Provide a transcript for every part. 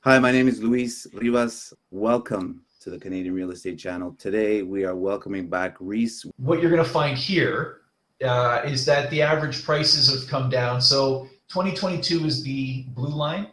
Hi, my name is Luis Rivas. Welcome to the Canadian Real Estate Channel. Today, we are welcoming back Rhys. What you're going to find here is that the average prices have come down. So 2022 is the blue line,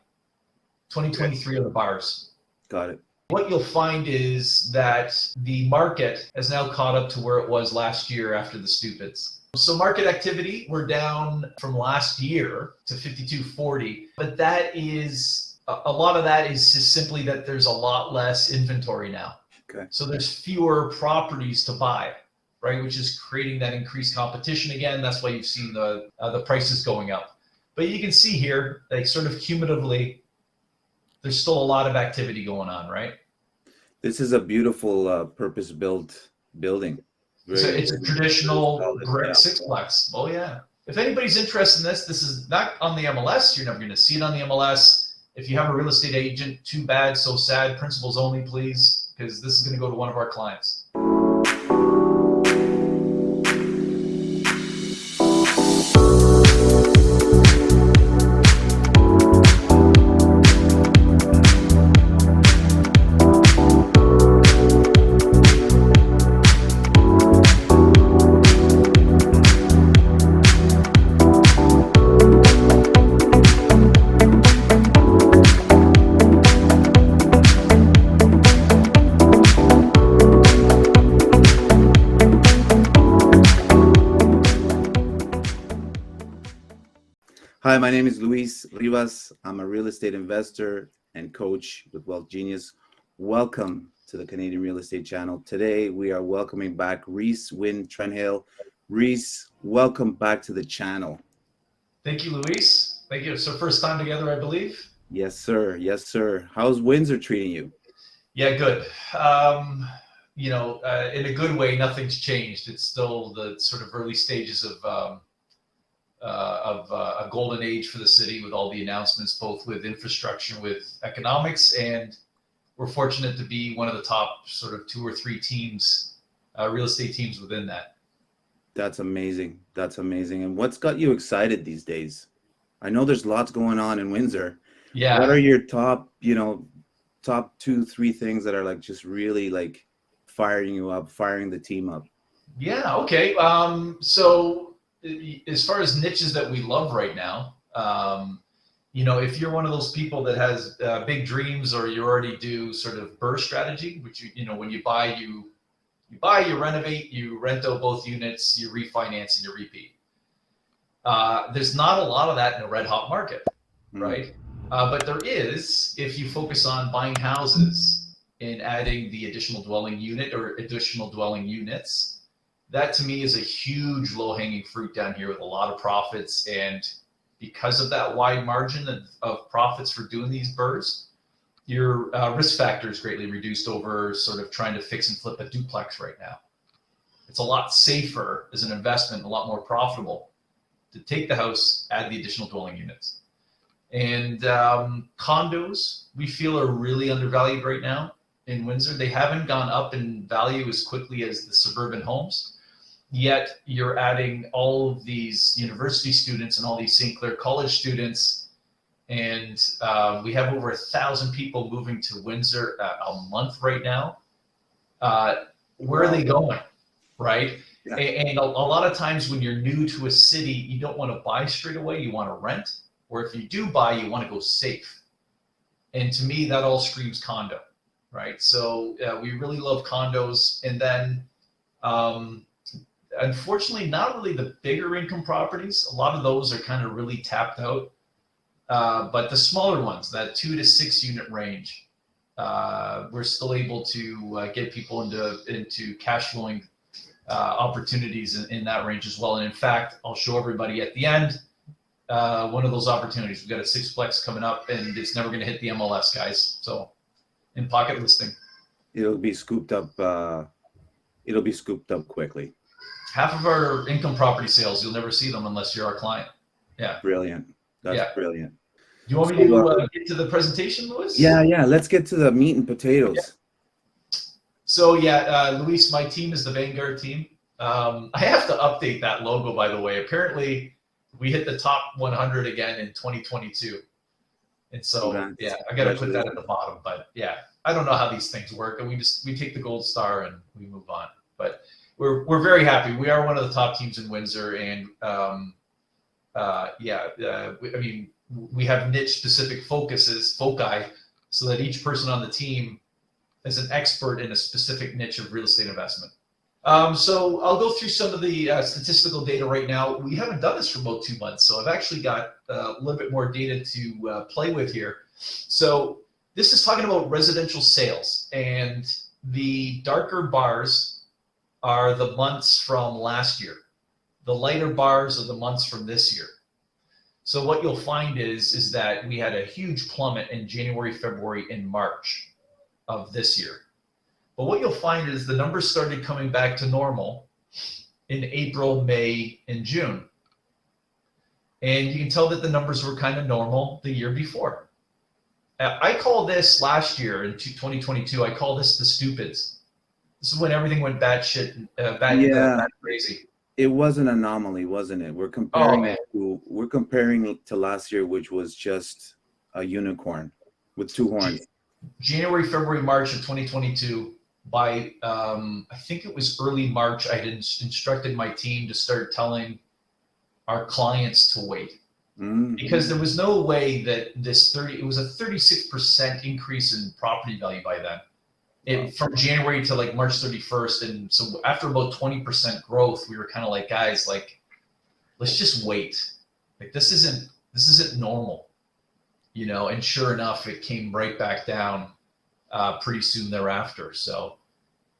2023 are the bars. Got it. What you'll find is that the market has now caught up to where it was last year after the stupids. So market activity, we're down from last year to 52.40, but that is a lot of that is just simply that there's a lot less inventory now. Okay. So there's fewer properties to buy, right? Which is creating that increased competition again. That's why you've seen the prices going up. But you can see here, like sort of cumulatively, there's still a lot of activity going on, right? This is a beautiful purpose-built building. So it's a traditional brick yeah. sixplex. Oh yeah. If anybody's interested in this is not on the MLS. You're never going to see it on the MLS. If you have a real estate agent, too bad, so sad. Principals only, please, because this is going to go to one of our clients. Hi, my name is Luis Rivas. I'm a real estate investor and coach with Wealth Genius. Welcome to the Canadian Real Estate Channel. Today, we are welcoming back Rhys Wyn Trenhaile. Rhys, welcome back to the channel. Thank you, Luis. Thank you. It's our first time together, I believe. Yes, sir. Yes, sir. How's Windsor treating you? Yeah, good. In a good way, nothing's changed. It's still the sort of early stages of a golden age for the city with all the announcements, both with infrastructure, with economics, and we're fortunate to be one of the top sort of 2 or 3 teams, real estate teams within that. That's amazing. That's amazing. And what's got you excited these days? I know there's lots going on in Windsor. Yeah. What are your top 2, 3 things that are like just really like firing you up, firing the team up? Yeah. Okay. So as far as niches that we love right now, if you're one of those people that has big dreams, or you already do sort of BRRRR strategy, which when you buy, you renovate, you rent out both units, you refinance, and you repeat. There's not a lot of that in a red hot market, right? But there is if you focus on buying houses and adding the additional dwelling unit or additional dwelling units. That to me is a huge low-hanging fruit down here with a lot of profits, and because of that wide margin of profits for doing these BRRRRs, your risk factor is greatly reduced over sort of trying to fix and flip a duplex right now. It's a lot safer as an investment, a lot more profitable to take the house, add the additional dwelling units. And condos, we feel, are really undervalued right now in Windsor. They haven't gone up in value as quickly as the suburban homes. Yet you're adding all of these university students and all these St. Clair College students, and we have over 1,000 people moving to Windsor a month right now. Where are they going, right? Yeah. And a lot of times when you're new to a city, you don't want to buy straight away, you want to rent, or if you do buy, you want to go safe. And to me, that all screams condo, right? So we really love condos. And then unfortunately, not really the bigger income properties. A lot of those are kind of really tapped out. But the smaller ones, that 2 to 6 unit range, we're still able to get people into cash flowing opportunities in that range as well. And in fact, I'll show everybody at the end one of those opportunities. We've got a sixplex coming up, and it's never going to hit the MLS, guys. So in pocket listing. It'll be scooped up. It'll be scooped up quickly. Half of our income property sales, you'll never see them unless you're our client. Yeah. Brilliant. That's brilliant. Do you want me to get to the presentation, Luis? Yeah. Let's get to the meat and potatoes. Yeah. So Luis, my team is the Vanguard Team. I have to update that logo, by the way. Apparently, we hit the top 100 again in 2022. And so, Congrats. I got to put that at Congratulations. the bottom. But I don't know how these things work, and we take the gold star and we move on. But we're very happy. We are one of the top teams in Windsor, and I mean, we have niche specific foci, so that each person on the team is an expert in a specific niche of real estate investment. So I'll go through some of the statistical data right now. We haven't done this for about 2 months, so I've actually got a little bit more data to play with here. So this is talking about residential sales, and the darker bars are the months from last year. The lighter bars are the months from this year. So what you'll find is that we had a huge plummet in January, February, and March of this year. But what you'll find is the numbers started coming back to normal in April, May, and June. And you can tell that the numbers were kind of normal the year before. I call this last year in 2022, I call this the stupids. This is when everything went bad crazy. It was an anomaly, wasn't it? We're comparing to last year, which was just a unicorn with two horns. January, February, March of 2022. By I think it was early March, I had instructed my team to start telling our clients to wait, because there was no way that it was a 36% increase in property value by then. From January to like March 31st, and so after about 20% growth, we were kind of like, guys, like, let's just wait. Like this isn't normal, And sure enough, it came right back down pretty soon thereafter. So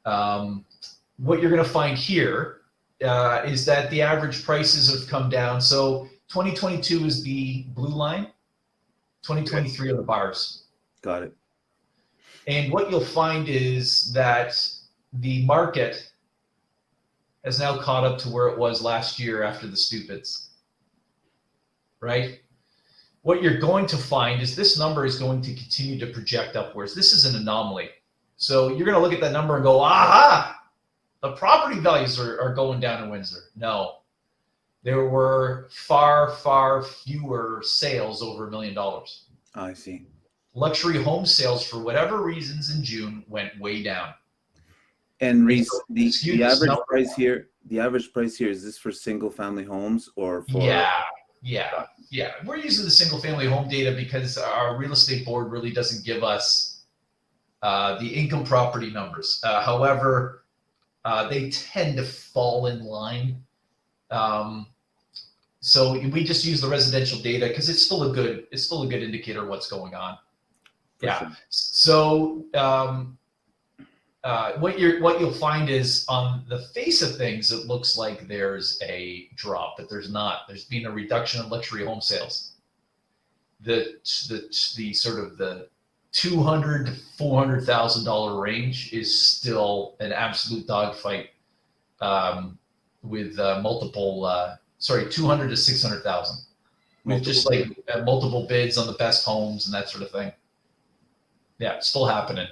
what you're going to find here is that the average prices have come down. So 2022 is the blue line, 2023 are the bars. Got it. And what you'll find is that the market has now caught up to where it was last year after the stupids, right? What you're going to find is this number is going to continue to project upwards. This is an anomaly. So you're going to look at that number and go, aha, the property values are going down in Windsor. No, there were far, far fewer sales over $1 million. I see. Luxury home sales, for whatever reasons, in June went way down. And Rhys, the average price here, is this for single family homes or for? Yeah. We're using the single family home data because our real estate board really doesn't give us the income property numbers. However, they tend to fall in line. So we just use the residential data because it's still a good indicator of what's going on. Sure. So what you'll find is on the face of things, it looks like there's a drop, but there's not. There's been a reduction in luxury home sales. The sort of the $200,000 to $400,000 range is still an absolute dogfight with multiple. 200 to 600,000. With just like multiple bids on the best homes and that sort of thing. Yeah, still happening.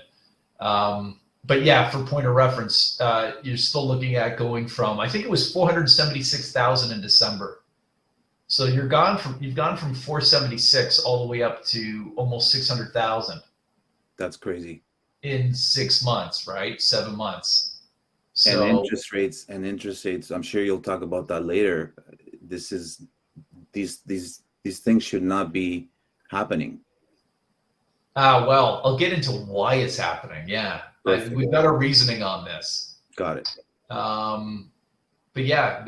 But yeah, for point of reference, you're still looking at going from, I think it was 476,000 in December. So you've gone from 476 all the way up to almost 600,000. That's crazy. In 6 months, right? 7 months. So, and interest rates. I'm sure you'll talk about that later. These things should not be happening. Well, I'll get into why it's happening. Yeah, we've got a reasoning on this. Got it. But yeah,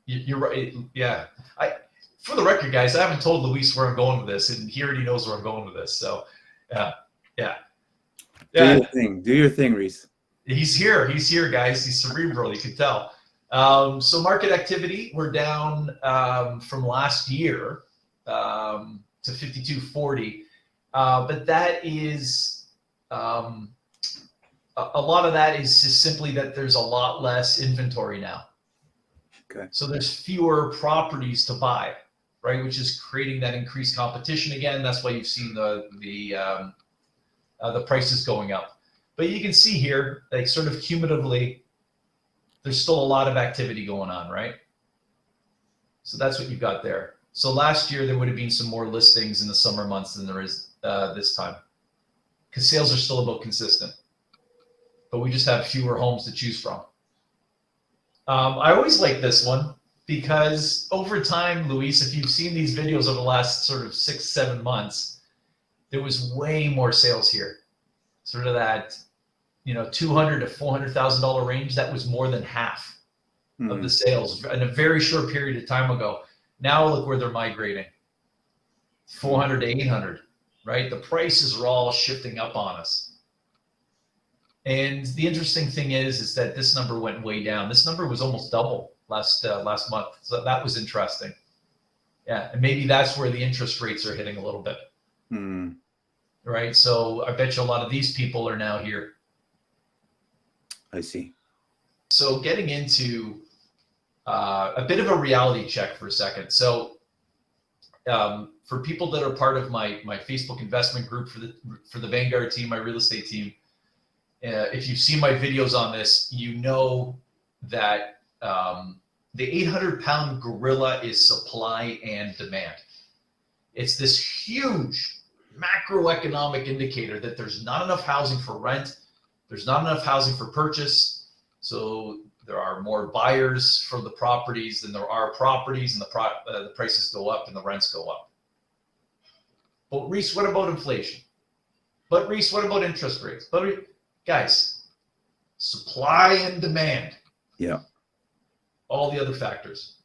you're right. Yeah, for the record, guys, I haven't told Luis where I'm going with this, and he already knows where I'm going with this. So, yeah. Do your thing, Rhys. He's here, guys. He's cerebral, you can tell. So market activity, we're down from last year to 5240. But that is, a lot of that is just simply that there's a lot less inventory now. Okay. So there's fewer properties to buy, right? Which is creating that increased competition again. That's why you've seen the prices going up. But you can see here, like sort of cumulatively, there's still a lot of activity going on, right? So that's what you've got there. So last year there would have been some more listings in the summer months than there is this time, because sales are still about consistent, but we just have fewer homes to choose from. I always like this one because over time, Luis, if you've seen these videos over the last sort of 6-7 months, there was way more sales here. Sort of that, $200,000 to $400,000 range. That was more than half of the sales in a very short period of time ago. Now look where they're migrating. 400 to 800, right? The prices are all shifting up on us. And the interesting thing is that this number went way down. This number was almost double last month. So that was interesting. Yeah, and maybe that's where the interest rates are hitting a little bit. Right? So I bet you a lot of these people are now here. I see. So getting into a bit of a reality check for a second. So for people that are part of my Facebook investment group for the Vanguard team, my real estate team, if you've seen my videos on this, you know that the 800-pound gorilla is supply and demand. It's this huge macroeconomic indicator that there's not enough housing for rent, there's not enough housing for purchase, so there are more buyers for the properties than there are properties, and the prices go up and the rents go up. But Rhys, what about inflation? But Rhys, what about interest rates? But guys, supply and demand. Yeah. All the other factors.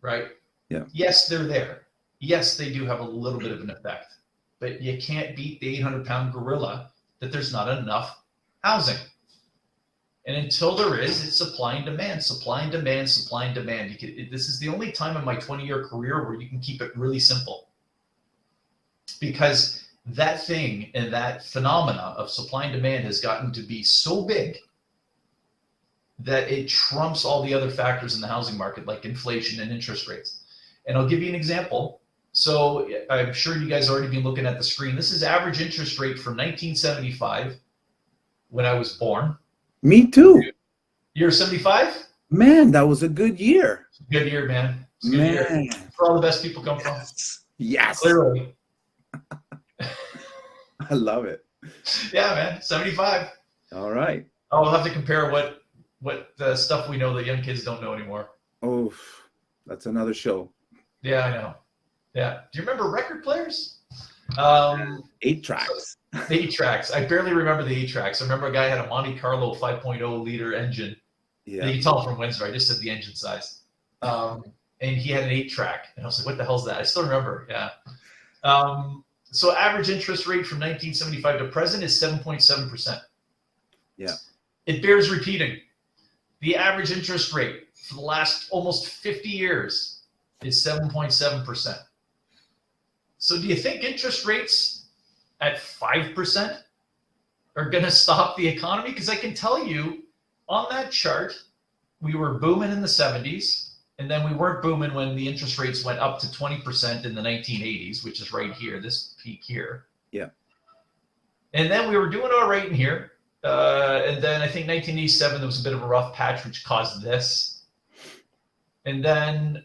Right? Yeah. Yes, they're there. Yes, they do have a little bit of an effect. But you can't beat the 800-pound gorilla that there's not enough housing. And until there is, it's supply and demand, supply and demand, supply and demand. This is the only time in my 20-year career where you can keep it really simple. Because that thing and that phenomena of supply and demand has gotten to be so big that it trumps all the other factors in the housing market, like inflation and interest rates. And I'll give you an example. So I'm sure you guys already been looking at the screen. This is average interest rate from 1975 when I was born. Me too. Year 75? Man, that was a good year. Good year, man. It's a good year. That's where all the best people come from. Yes. Clearly. I love it. Yeah, man. 75. All right. Oh, we'll have to compare what the stuff we know that young kids don't know anymore. Oh, that's another show. Yeah, I know. Yeah. Do you remember record players? 8 tracks. 8 tracks. I barely remember the 8 tracks. I remember a guy had a Monte Carlo 5.0 liter engine. Yeah. You can tell from Windsor. I just said the engine size. And he had an 8 track. And I was like, what the hell's that? I still remember. Yeah. So average interest rate from 1975 to present is 7.7%. Yeah. It bears repeating. The average interest rate for the last almost 50 years is 7.7%. So do you think interest rates at 5% are going to stop the economy? Because I can tell you on that chart, we were booming in the 70s, and then we weren't booming when the interest rates went up to 20% in the 1980s, which is right here, this peak here. Yeah. And then we were doing all right in here. And then I think 1987, there was a bit of a rough patch, which caused this. And then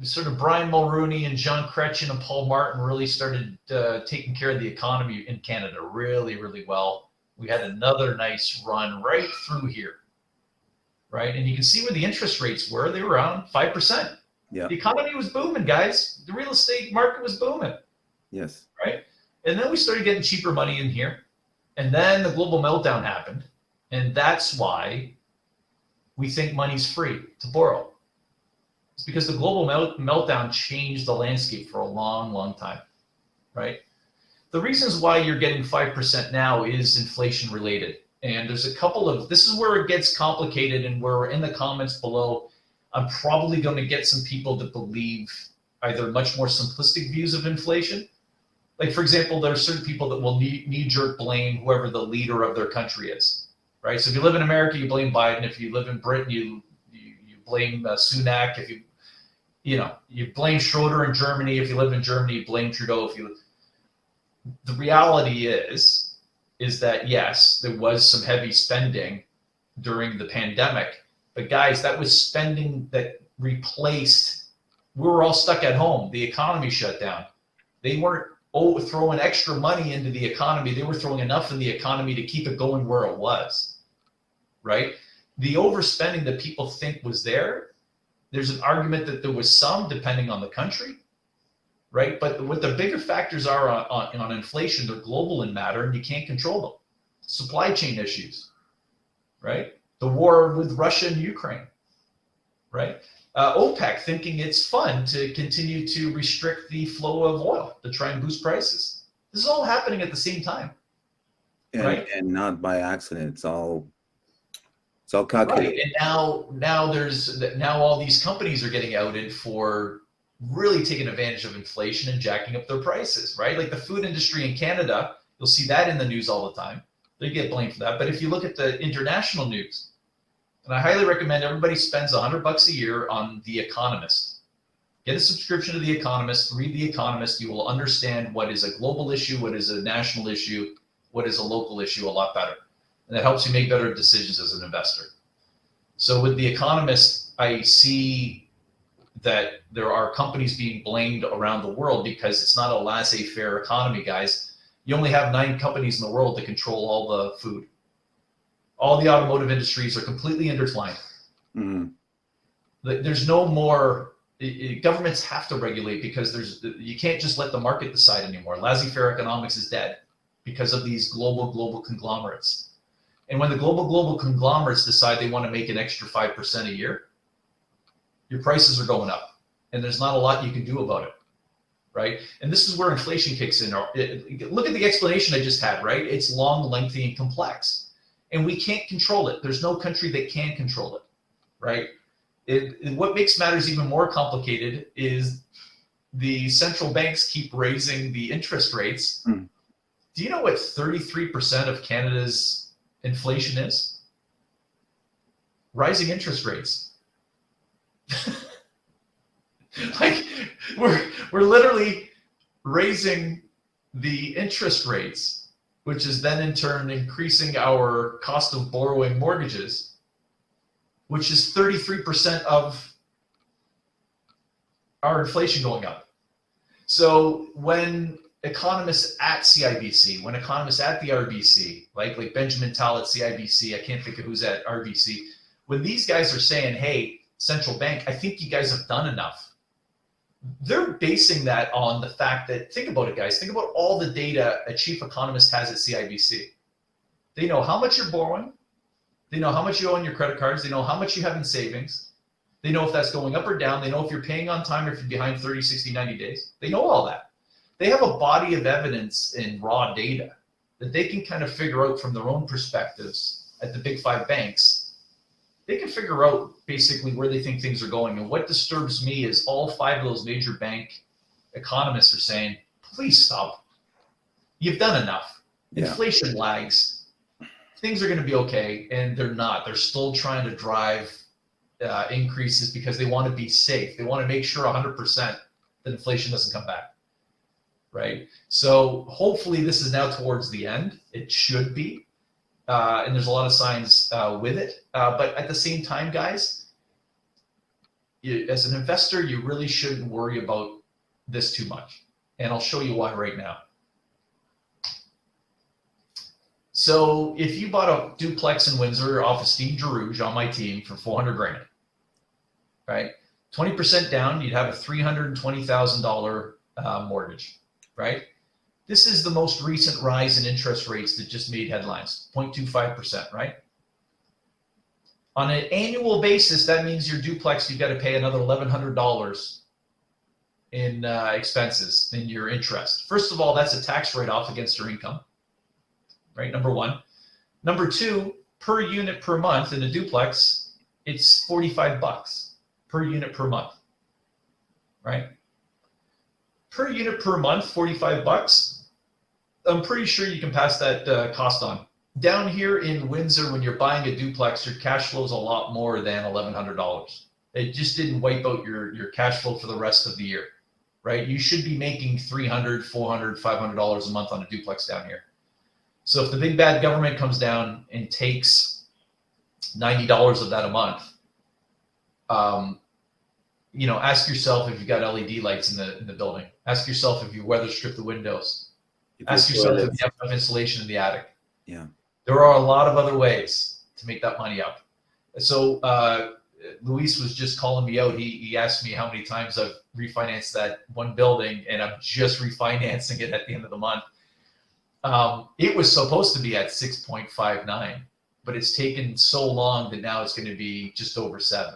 sort of Brian Mulrooney and John Kretchen and Paul Martin really started taking care of the economy in Canada really, really well. We had another nice run right through here, right? And you can see where the interest rates were. They were around 5%. Yeah. The economy was booming, guys. The real estate market was booming. Yes. Right? And then we started getting cheaper money in here. And then the global meltdown happened. And that's why we think money's free to borrow. It's because the global meltdown changed the landscape for a long, long time, right? The reasons why you're getting 5% now is inflation related. And there's a couple of, this is where it gets complicated, and where in the comments below, I'm probably going to get some people that believe either much more simplistic views of inflation. Like, for example, there are certain people that will knee-jerk blame whoever the leader of their country is, right? So if you live in America, you blame Biden. If you live in Britain, you blame Sunak. If you blame Schroeder in Germany. If you live in Germany, you blame Trudeau. The reality is that yes, there was some heavy spending during the pandemic, but guys, that was spending that replaced We were all stuck at home. The economy shut down. They weren't throwing extra money into the economy. They were throwing enough in the economy to keep it going where it was, right? The overspending that people think was there's an argument that there was some, depending on the country, right? But what the bigger factors are on inflation, they're global in matter, and you can't control them. Supply chain issues, right? The war with Russia and Ukraine, right? OPEC thinking it's fun to continue to restrict the flow of oil to try and boost prices. This is all happening at the same time, right? And not by accident. It's all calculated. Right. And now all these companies are getting outed for really taking advantage of inflation and jacking up their prices, right? Like the food industry in Canada, you'll see that in the news all the time. They get blamed for that. But if you look at the international news, and I highly recommend everybody spends $100 a year on The Economist. Get a subscription to The Economist, read The Economist. You will understand what is a global issue, what is a national issue, what is a local issue a lot better. And that helps you make better decisions as an investor. So with The Economist, I see that there are companies being blamed around the world because it's not a laissez-faire economy, guys. You only have 9 companies in the world that control all the food. All the automotive industries are completely intertwined. Mm-hmm. There's no more, governments have to regulate because you can't just let the market decide anymore. Laissez-faire economics is dead because of these global conglomerates. And when the global conglomerates decide they want to make an extra 5% a year, your prices are going up. And there's not a lot you can do about it, right? And this is where inflation kicks in. Look at the explanation I just had, right? It's long, lengthy, and complex. And we can't control it. There's no country that can control it, right? What makes matters even more complicated is the central banks keep raising the interest rates. Mm. Do you know what 33% of Canada's inflation is? Rising interest rates. Like we're literally raising the interest rates, which is then in turn increasing our cost of borrowing mortgages, which is 33% of our inflation going up. So when economists at CIBC, when economists at the RBC, like Benjamin Tal at CIBC, I can't think of who's at RBC, when these guys are saying, hey, central bank, I think you guys have done enough, they're basing that on the fact that, think about it, guys, think about all the data a chief economist has at CIBC. They know how much you're borrowing. They know how much you owe on your credit cards. They know how much you have in savings. They know if that's going up or down. They know if you're paying on time or if you're behind 30, 60, 90 days. They know all that. They have a body of evidence in raw data that they can kind of figure out from their own perspectives at the big 5 banks. They can figure out basically where they think things are going. And what disturbs me is all 5 of those major bank economists are saying, please stop. You've done enough. Yeah. Inflation lags. Things are going to be okay. And they're not. They're still trying to drive increases because they want to be safe. They want to make sure 100% that inflation doesn't come back. Right? So hopefully this is now towards the end. It should be. And there's a lot of signs with it. But at the same time, guys, as an investor, you really shouldn't worry about this too much. And I'll show you why right now. So if you bought a duplex in Windsor off of Steve Girouge on my team for $400,000, right? 20% down, you'd have a $320,000 mortgage, right? This is the most recent rise in interest rates that just made headlines, 0.25%, right? On an annual basis, that means your duplex, you've got to pay another $1,100 in expenses, in your interest. First of all, that's a tax write-off against your income, right? Number one. Number two, per unit per month in a duplex, it's $45 per unit per month, right? Per unit per month, $45. I'm pretty sure you can pass that cost on. Down here in Windsor, when you're buying a duplex, your cash flow is a lot more than $1,100. It just didn't wipe out your cash flow for the rest of the year, right? You should be making $300, $400, $500 a month on a duplex down here. So if the big bad government comes down and takes $90 of that a month, ask yourself if you've got LED lights in the building. Ask yourself if you weather strip the windows. Ask yourself if you have enough insulation in the attic. Yeah. There are a lot of other ways to make that money up. So Luis was just calling me out. He asked me how many times I've refinanced that one building, and I'm just refinancing it at the end of the month. It was supposed to be at 6.59, but it's taken so long that now it's going to be just over 7,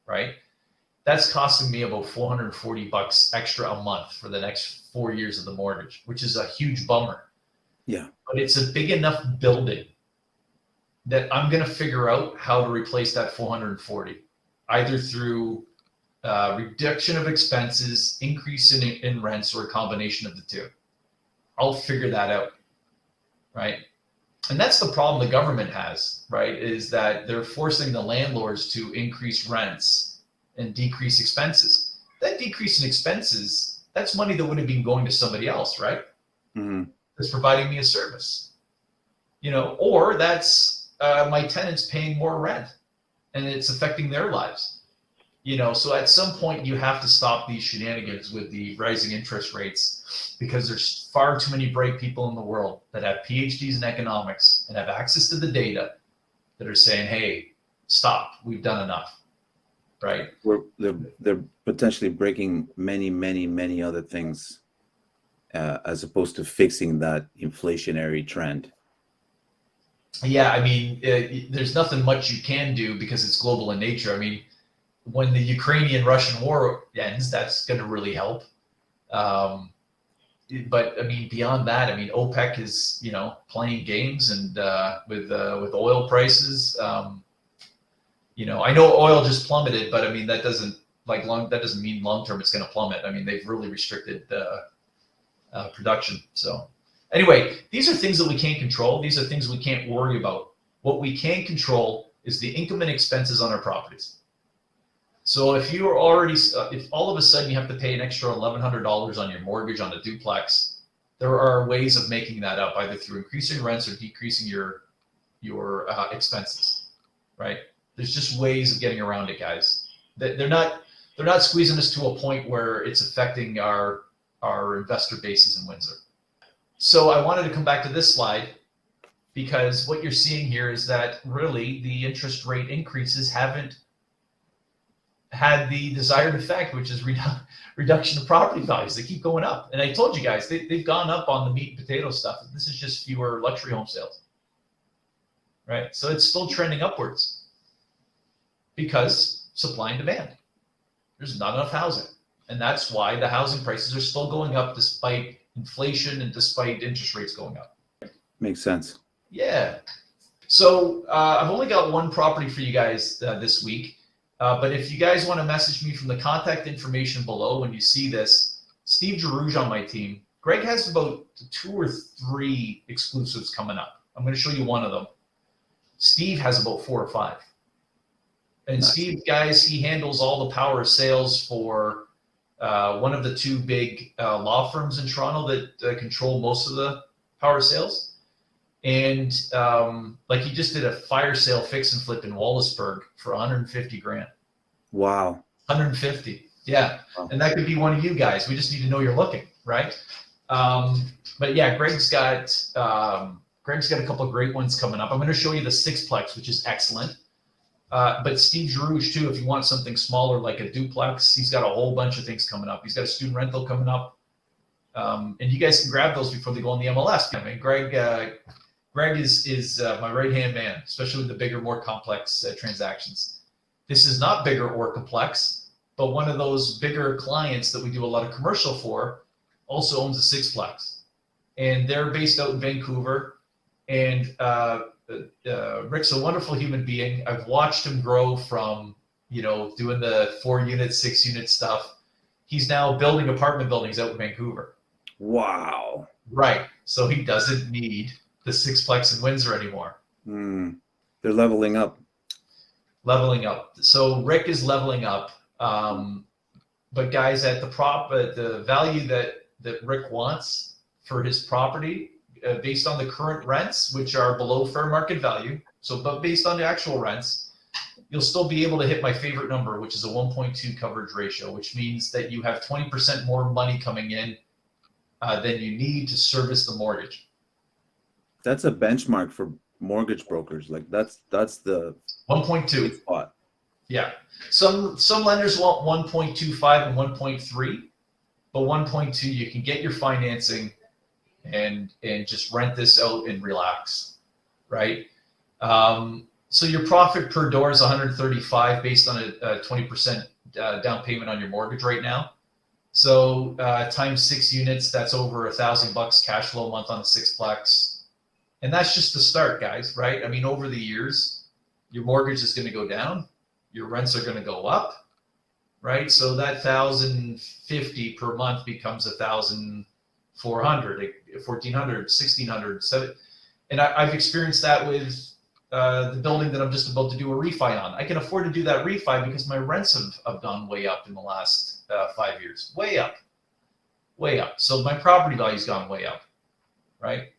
right? That's costing me about $440 extra a month for the next 4 years of the mortgage, which is a huge bummer. Yeah. But it's a big enough building that I'm going to figure out how to replace that 440, either through reduction of expenses, increase in rents, or a combination of the two. I'll figure that out, right? And that's the problem the government has, right? Is that they're forcing the landlords to increase rents and decrease expenses. That decrease in expenses, that's money that would have been going to somebody else, right? Mm-hmm. That's providing me a service, or that's my tenants paying more rent and it's affecting their lives, so at some point you have to stop these shenanigans with the rising interest rates, because there's far too many bright people in the world that have PhDs in economics and have access to the data that are saying, hey, stop, we've done enough. Right. They're potentially breaking many other things as opposed to fixing that inflationary trend. Yeah, I mean, there's nothing much you can do because it's global in nature. I mean, when the Ukrainian-Russian war ends, that's going to really help. But I mean, beyond that, I mean, OPEC is playing games, and with oil prices. I know oil just plummeted, but I mean, that doesn't mean long term it's going to plummet. I mean, they've really restricted production. So anyway, these are things that we can't control. These are things we can't worry about. What we can control is the income and expenses on our properties. So if you are already, if all of a sudden you have to pay an extra $1,100 on your mortgage on a duplex, there are ways of making that up, either through increasing rents or decreasing your expenses, right? There's just ways of getting around it, guys. They're not squeezing us to a point where it's affecting our investor bases in Windsor. So I wanted to come back to this slide, because what you're seeing here is that really the interest rate increases haven't had the desired effect, which is reduction of property values. They keep going up. And I told you guys, they've gone up on the meat and potato stuff. This is just fewer luxury home sales, right? So it's still trending upwards, because supply and demand. There's not enough housing. And that's why the housing prices are still going up despite inflation and despite interest rates going up. Makes sense. Yeah. So I've only got one property for you guys this week. But if you guys want to message me from the contact information below when you see this, Steve Girouge on my team, Greg has about 2 or 3 exclusives coming up. I'm going to show you one of them. Steve has about 4 or 5. And nice. Steve, guys, he handles all the power of sales for one of the 2 big law firms in Toronto that control most of the power sales. And like he just did a fire sale fix and flip in Wallaceburg for 150 grand. Wow. 150. Yeah. Wow. And that could be one of you guys. We just need to know you're looking, right? But yeah, Greg's got a couple of great ones coming up. I'm going to show you the 6plex, which is excellent. But Steve Girouge too, if you want something smaller like a duplex, he's got a whole bunch of things coming up. He's got a student rental coming up. And you guys can grab those before they go on the MLS. I mean, Greg is my right-hand man, especially with the bigger, more complex transactions. This is not bigger or complex, but one of those bigger clients that we do a lot of commercial for also owns a 6plex. And they're based out in Vancouver. And Rick's a wonderful human being. I've watched him grow from, doing the 4-unit, 6-unit stuff. He's now building apartment buildings out in Vancouver. Wow. Right. So he doesn't need the 6plex in Windsor anymore. They're leveling up. Leveling up. So Rick is leveling up. But guys, at the value that Rick wants for his property, based on the current rents, which are below fair market value, but based on the actual rents, you'll still be able to hit my favorite number, which is a 1.2 coverage ratio, which means that you have 20% more money coming in than you need to service the mortgage. That's a benchmark for mortgage brokers. Like that's the 1.2 spot. Yeah. Some lenders want 1.25 and 1.3, but 1.2 you can get your financing and just rent this out and relax, right? So your profit per door is 135 based on a 20% down payment on your mortgage right now. So times 6 units, that's over $1,000 cash flow a month on a sixplex. And that's just the start, guys, right? I mean, over the years, your mortgage is going to go down, your rents are going to go up, right? So that 1,050 per month becomes 1,400, 1,400, 1,600, 7. And I've experienced that with the building that I'm just about to do a refi on. I can afford to do that refi because my rents have gone way up in the last 5 years, way up. So my property value's gone way up, right?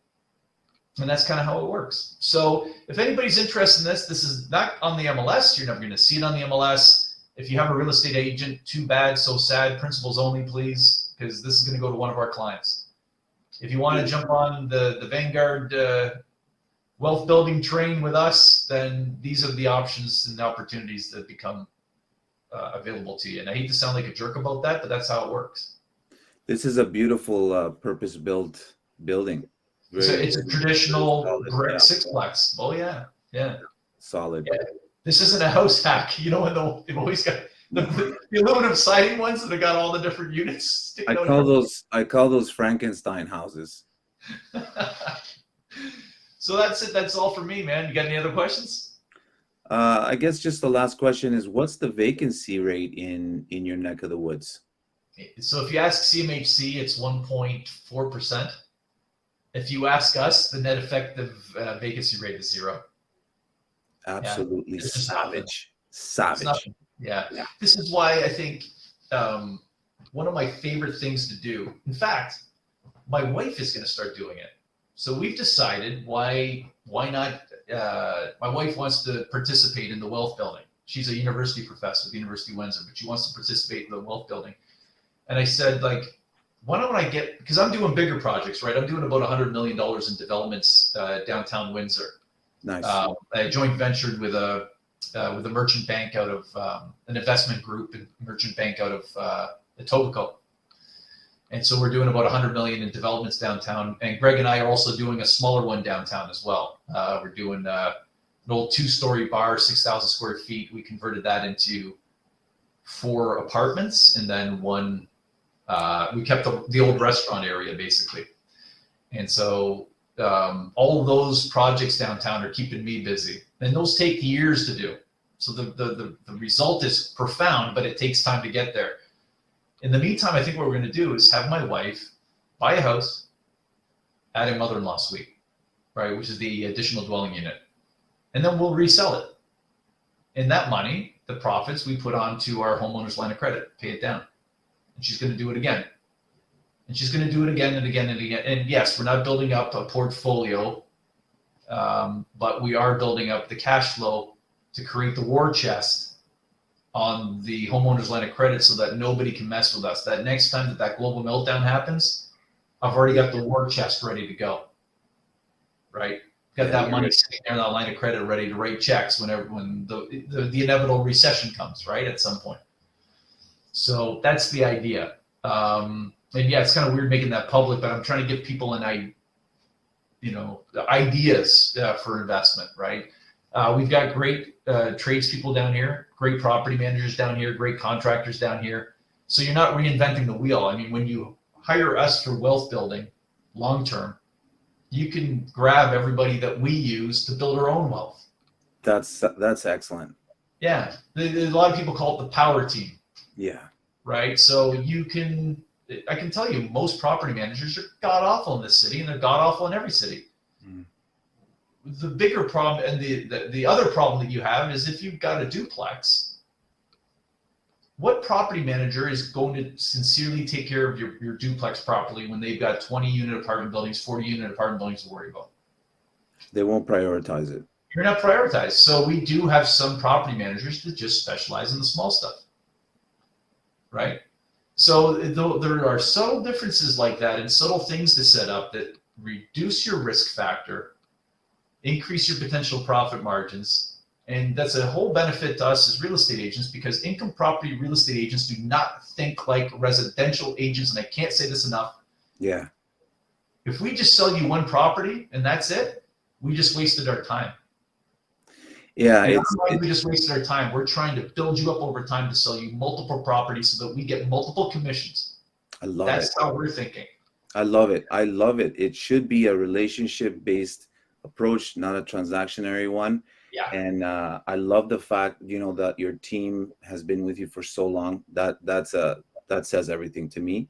And that's kind of how it works. So if anybody's interested in this is not on the MLS. You're never going to see it on the MLS. If you have a real estate agent, too bad, so sad. Principals only, please, because this is going to go to one of our clients. If you want to jump on the Vanguard wealth building train with us, then these are the options and the opportunities that become available to you. And I hate to sound like a jerk about that, but that's how it works. This is a beautiful purpose-built building. It's a traditional brick yeah. sixplex. Oh yeah, yeah. Solid. Yeah. This isn't a house hack, you know, and they've always got the aluminum siding ones that have got all the different units. I call those Frankenstein houses. So that's it. That's all for me, man. You got any other questions? I guess just the last question is, what's the vacancy rate in your neck of the woods? So if you ask CMHC, it's 1.4%. If you ask us, the net effective vacancy rate is 0. Absolutely savage. Yeah. This is why I think one of my favorite things to do, in fact, my wife is going to start doing it. So we've decided why not, my wife wants to participate in the wealth building. She's a university professor at the University of Windsor, but she wants to participate in the wealth building. And I said, like, why don't I get, because I'm doing bigger projects, right? I'm doing about $100 million in developments downtown Windsor. Nice. I joint ventured with a merchant bank out of an investment group and merchant bank out of Etobicoke. And so we're doing about 100 million in developments downtown. And Greg and I are also doing a smaller one downtown as well. We're doing an old 2-story bar, 6,000 square feet. We converted that into 4 apartments, and then one. We kept the old restaurant area basically. And so all of those projects downtown are keeping me busy, and those take years to do. So the result is profound, but it takes time to get there. In the meantime, I think what we're going to do is have my wife buy a house, add a mother-in-law suite, right, which is the additional dwelling unit, and then we'll resell it. And that money, the profits, we put onto our homeowner's line of credit, pay it down. And she's going to do it again. And she's going to do it again and again and again. And yes, we're not building up a portfolio, but we are building up the cash flow to create the war chest on the homeowner's line of credit so that nobody can mess with us. That next time that global meltdown happens, I've already got the war chest ready to go, right? Got that money sitting there on that line of credit ready to write checks when the inevitable recession comes, right, at some point. So that's the idea. And yeah, it's kind of weird making that public, but I'm trying to give people ideas for investment, right? We've got great tradespeople down here, great property managers down here, great contractors down here. So you're not reinventing the wheel. I mean, when you hire us for wealth building long-term, you can grab everybody that we use to build our own wealth. That's excellent. Yeah. A lot of people call it the power team. Yeah. Right. So I can tell you, most property managers are god awful in this city, and they're god awful in every city. Mm. The bigger problem, and the other problem that you have, is if you've got a duplex, what property manager is going to sincerely take care of your duplex properly when they've got 20-unit apartment buildings, 40-unit apartment buildings to worry about? They won't prioritize it. You're not prioritized. So we do have some property managers that just specialize in the small stuff, right? So there are subtle differences like that and subtle things to set up that reduce your risk factor, increase your potential profit margins. And that's a whole benefit to us as real estate agents, because income property real estate agents do not think like residential agents. And I can't say this enough. Yeah. If we just sell you one property and that's it, we just wasted our time. Yeah, we just wasted our time. We're trying to build you up over time to sell you multiple properties so that we get multiple commissions. I love That's it. how we're thinking. I love it. I love it. It should be a relationship-based approach, not a transactionary one. Yeah. And I love the fact, you know, that your team has been with you for so long. That says everything to me.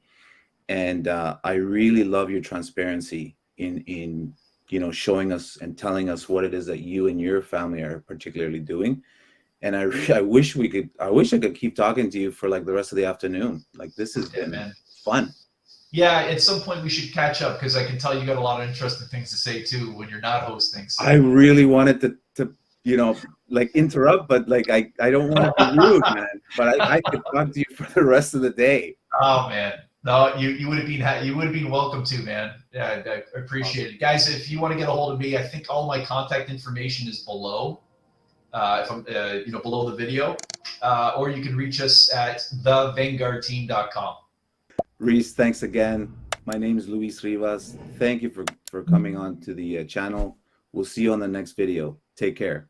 And I really love your transparency in you know, showing us and telling us what it is that you and your family are particularly doing. And I wish I could keep talking to you for like the rest of the afternoon. Like, this has been fun. Yeah, at some point we should catch up, because I can tell you got a lot of interesting things to say too when you're not hosting. So. I really wanted to you know, like, interrupt, but like I don't want to be rude, man. But I could talk to you for the rest of the day. Oh man, no, you would have been welcome to, man. Yeah, I appreciate it, guys. If you want to get a hold of me, I think all my contact information is below. If I'm below the video, or you can reach us at thevanguardteam.com. Rhys, thanks again. My name is Luis Rivas. Thank you for coming on to the channel. We'll see you on the next video. Take care.